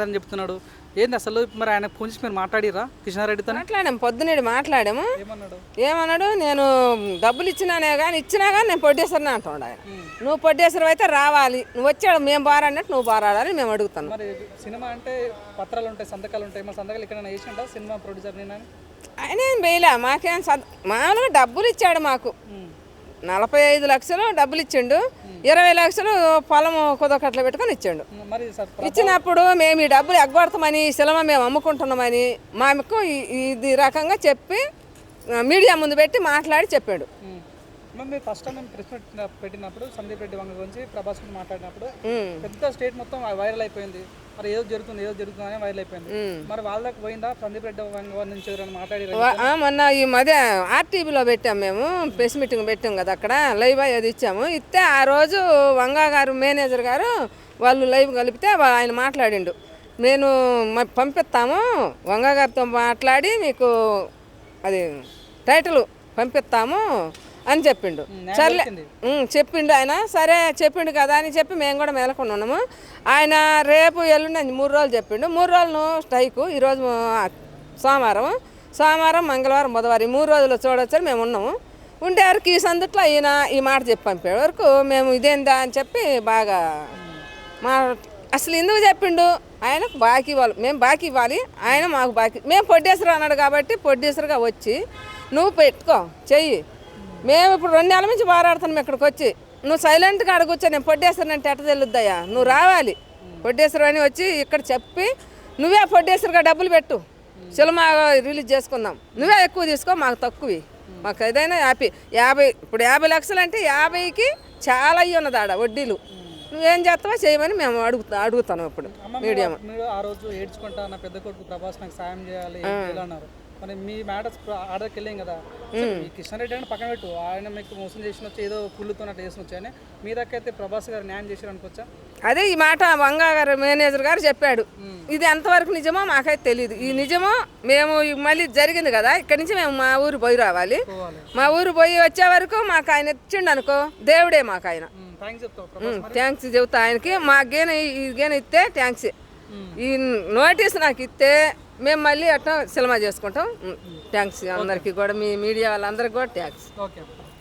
అని చెప్తున్నాడు. ఏంది అసలు? మరి ఆయన ఫోన్ చేసి మీరు మాట్లాడిరా కిషనారెడ్డితో? మాట్లాడాము, పొద్దునేడు మాట్లాడాము. ఏమన్నాడు? ఏమన్నాడు, నేను డబ్బులు ఇచ్చినా కానీ నేను పొడ్డేసరిని అంటాడు ఆయన. నువ్వు పొడ్డేసరి అయితే రావాలి, నువ్వు వచ్చాడు మేము బారాడినట్టు నువ్వు బారాడాలి మేము అడుగుతాను. మరి సినిమా అంటే పత్రాలు ఉంటాయి, సంతకాలు ఉంటాయి. మరి సంతకాలు ఇక్కడ వేసిండా సినిమా ప్రొడ్యూసర్ నేను? ఆయన ఏం వేయలే, మాకేం మామూలుగా డబ్బులు ఇచ్చాడు మాకు. 45 లక్షలు డబ్బులు ఇచ్చిండు, 20 లక్షలు పొలం కుదకట్లు పెట్టుకొని ఇచ్చిండు. మరి ఇచ్చినప్పుడు మేము ఈ డబ్బులు ఎగ్గొడతామని సినిమా మేము అమ్ముకుంటున్నామని మాకు ఇది రకంగా చెప్పి మీడియా ముందు పెట్టి మాట్లాడి చెప్పాడు. మీరు ఫస్ట్ టైం ప్రెస్ మీట్ పెట్టినప్పుడు సందీప్ రెడ్డి వంగ గురించి ప్రభాస్ గురించి మాట్లాడినప్పుడు పెద్ద స్టేట్ మొత్తం వైరల్ అయిపోయింది. మరి ఏదో జరుగుతుంది అని వైరల్ అయిపోయింది. మరి వాళ్ళకి పోయిందా సందీప్ రెడ్డి వంగ నుంచి ఎవరైనా మాట్లాడి? మొన్న ఈ మధ్య ఆర్టీవీలో పెట్టాం, మేము ప్రెస్ మీటింగ్ పెట్టాం కదా, అక్కడ లైవ్ అది ఇచ్చాము. ఇస్తే ఆ రోజు వంగా గారు మేనేజర్ గారు వాళ్ళు లైవ్ కలిపితే ఆయన మాట్లాడిండు, నేను పంపిస్తాము వంగా గారితో మాట్లాడి మీకు అది టైటిల్ పంపిస్తాము అని చెప్పిండు. సర్లే చెప్పిండు ఆయన. సరే చెప్పిండు కదా అని చెప్పి మేము కూడా మేలకుండా ఉన్నాము. ఆయన రేపు ఎల్లుండి 3 రోజులు చెప్పిండు. 3 రోజులు స్ట్రైకు. ఈరోజు సోమవారం మంగళవారం బుధవారం 3 రోజులు చూడొచ్చని మేము ఉన్నాము. ఉండే వరకు ఈ సందుట్లో ఈయన ఈ మాట చెప్పి పంపాడు వరకు మేము ఇదేందా అని చెప్పి బాగా అసలు ఎందుకు చెప్పిండు, ఆయనకు బాకీ ఇవ్వాలి, మేము బాకీ ఇవ్వాలి, ఆయన మాకు బాకీ. మేము పొడ్డేసరు అన్నాడు కాబట్టి పొడ్డేసరుగా వచ్చి నువ్వు పెట్టుకో చెయ్యి, మేము ఇప్పుడు 2 నెలల నుంచి పోరాడుతున్నాం ఇక్కడికి వచ్చి, నువ్వు సైలెంట్గా అడగొచ్చా నేను పొడ్డేసరినంటే ఎట్ట తెలుద్దయ్యా, నువ్వు రావాలి పొడ్డేసరు అని వచ్చి ఇక్కడ చెప్పి నువ్వే పొడ్డేసరుగా డబ్బులు పెట్టు, సినిమా రిలీజ్ చేసుకుందాం, నువ్వే ఎక్కువ తీసుకో మాకు తక్కువ, మాకు ఏదైనా 50 ఇప్పుడు 50 లక్షలు అంటే 50కి చాలా అయ్యి ఉన్నది ఆడ వడ్డీలు, నువ్వేం చేస్తావో చేయమని మేము అడుగుతాను. ఇప్పుడు మీడియా మీరు ఆ రోజు ఏడ్చుకుంటా నా పెద్ద కొడుకు ప్రభాస్ నాకు సాయం చేయాలి అన్నారు. మరి మీ మ్యాటర్స్ ఆర్డర్కి వెళ్ళాం కదా, కిషన్రెడ్డి అని పక్కన పెట్టు, ఆయన మీకు మోసం చేసిన వచ్చి ఏదో పుల్లుతున్నట్టు చేసిన వచ్చాయని మీ దగ్గరైతే ప్రభాస్ గారు న్యాయం చేశారు అనుకోవచ్చా? అదే ఈ మాట వంగా గారు మేనేజర్ గారు చెప్పాడు. ఇది ఎంతవరకు నిజమో మాకైతే తెలియదు. ఈ నిజమో మేము మళ్ళీ జరిగింది కదా, ఇక్కడి నుంచి మేము మా ఊరు పోయి రావాలి, మా ఊరు పోయి వచ్చే వరకు మాకు ఆయన ఇచ్చిండు అనుకో దేవుడే మాకు ఆయన. థ్యాంక్స్ చెబుతా ఆయనకి. మాకేనా ఈగేనా ఇస్తే థ్యాంక్స్, ఈ నోటీస్ నాకు ఇస్తే మేము మళ్ళీ అట్లా సినిమా చేసుకుంటాం. థ్యాంక్స్ అందరికీ కూడా, మీ మీడియా వాళ్ళందరికీ కూడా థ్యాంక్స్. ఓకే.